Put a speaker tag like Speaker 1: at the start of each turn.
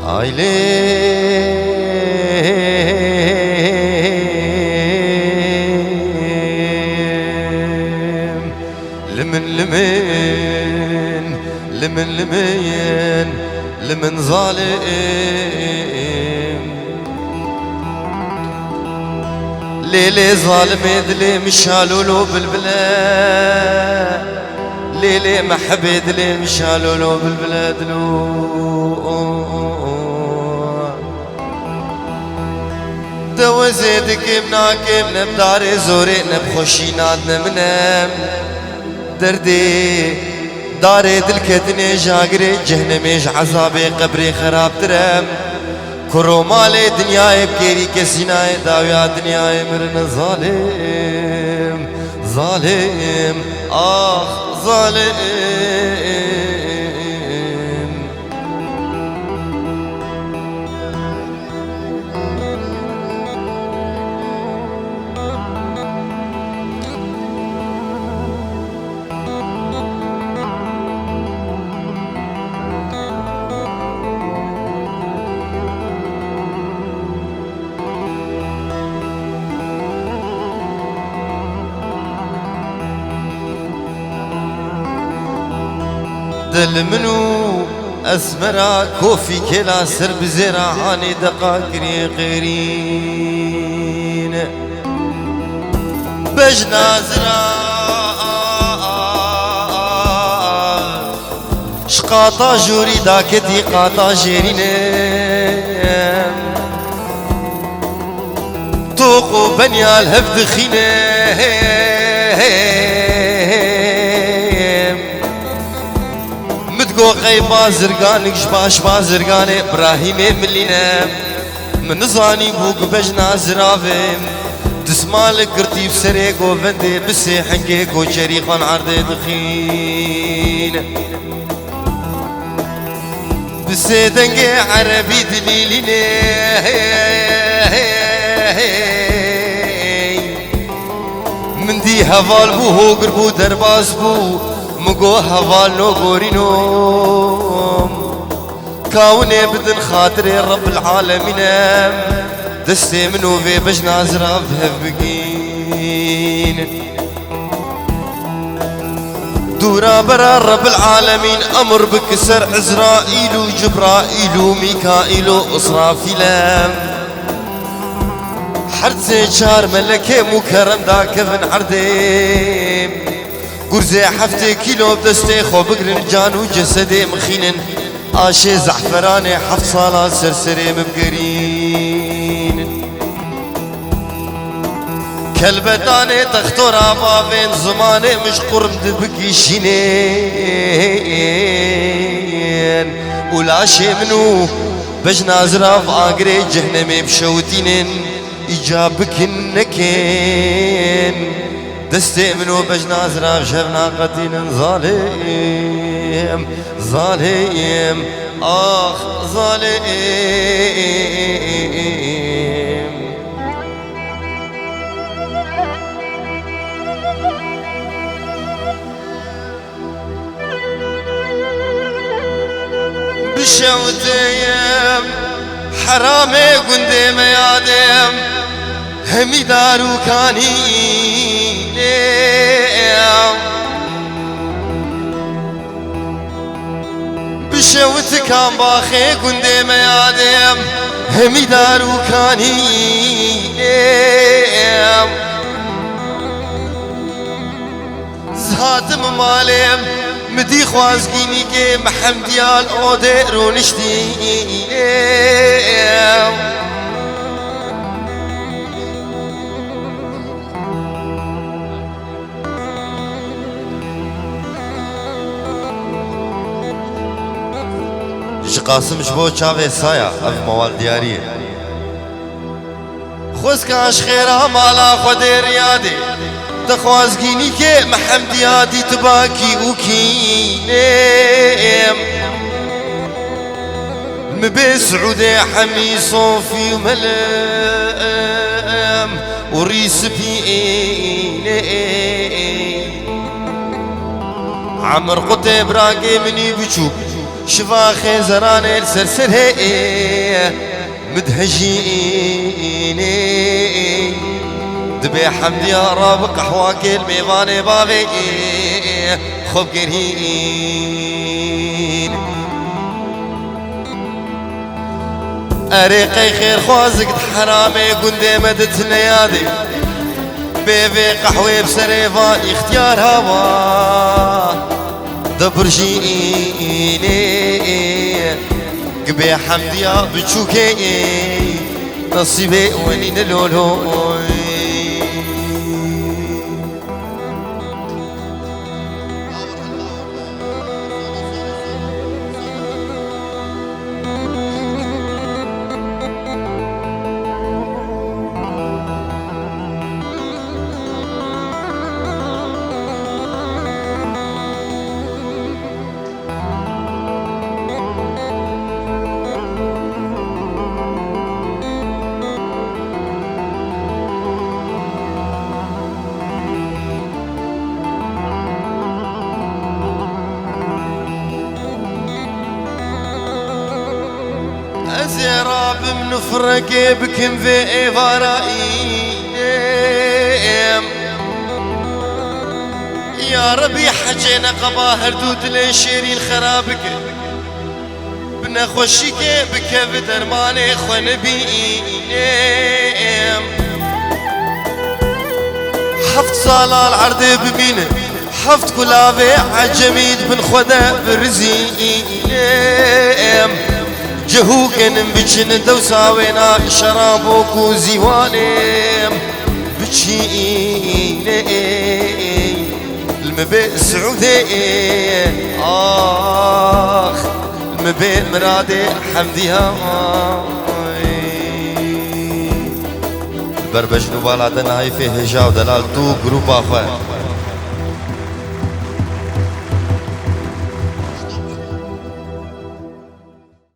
Speaker 1: عيليم لمن ظالم ليلي ظالم يدلي مشالولو بالبلاد ليلي محبي دلي مشالولو بالبلاد دو زيدك مناكم نبداري زوري نبخوشي نادنا منام دردي داري دلكتني جاقري جهنميش عذابي قبري خراب ترم كرو مالي دنياي بكيري كسيناي داويا دنياي مرن ظالم ظالم آخ ظالم دل منو اسمرا كوفي كلا سر بزيرا عاني دقاقري غيرين بجنازرا شقاطا جوري داكتي قاطا جيرين توقو بنيا الهفد خينه مدقو غيبا زرقانك شباش با زرقاني ابراهيمي ملينا من زاني بوك بجنا زرافم تسمالك قرتي بسري قوفندي بسي حنكي كوشري خان عرضي دخين بسي دنقي عربي دليليني من دي هفال بو هو قربو درباس بو مگو هوال نو گورینوم کاونه بدن خاطر رب العالمین دستی منو في بجنا زراف بگین دورا برا رب العالمين امر بكسر عزرائيل وجبرائيل وميكائيل واسرافيل حرزي شار ملكي مكرم دا كفن عرديم قرزي حفتي كيلو بدستي خو بقرن جان وجسدي مخينن آشي زعفراني حف صالة سرسري مبقرين كلبتاني تختورا بابين زماني مش قرم دبقيشينين ولا شي منو بجنا زراف آقري جهنمي بشوتينين إجابكن نكين دستي منو بجنا زراف شرنا قتين ظالم ظالم آخ ظالم بشوتيم حرامي قندي ميادم همي دارو كاني بشوت كان باخي قندي ميادم همي دارو كاني زهاتم مالم مدي خوازقيني كي محمديال اوديرو نشتي قاسم جبو چاوه سايا اف موال دياريه خوز كاش خيرا مالا خودي ريادي دخوازگینی که محمدیاتی تباکی و کینم مبي سعودي حمي صوفي وملام وريس بيني عمر قطي براقي مني بشوك شفا خيزراني السرسر هي مدهجيني دبي حمد يا رب قحواك الميواني بابي خوب قرهين أريقي خير خوازك حرامي قندي مدت نيادي بيبي قحوي بسريفان اختيار هوا دبرجيني قبي حمد يا بتشوكي نصيبي ولين اللولوي زراب من فرقي بكم في فرائيم يا ربي حجينا قباهر دوت لشيرين خرابك بنا خوشيك بك بدرماني خنبيم حفت صالة العرض بمينه حفت كلابي عجميد بن خدا برزيم جهو كنم بچن دوساوينا شرابوك وزيوانم بچيني المبي سعودي آخ المبي مرادي حمدي هاي بربجنو بالا دناي في هجاو دلال تو جروبا خواه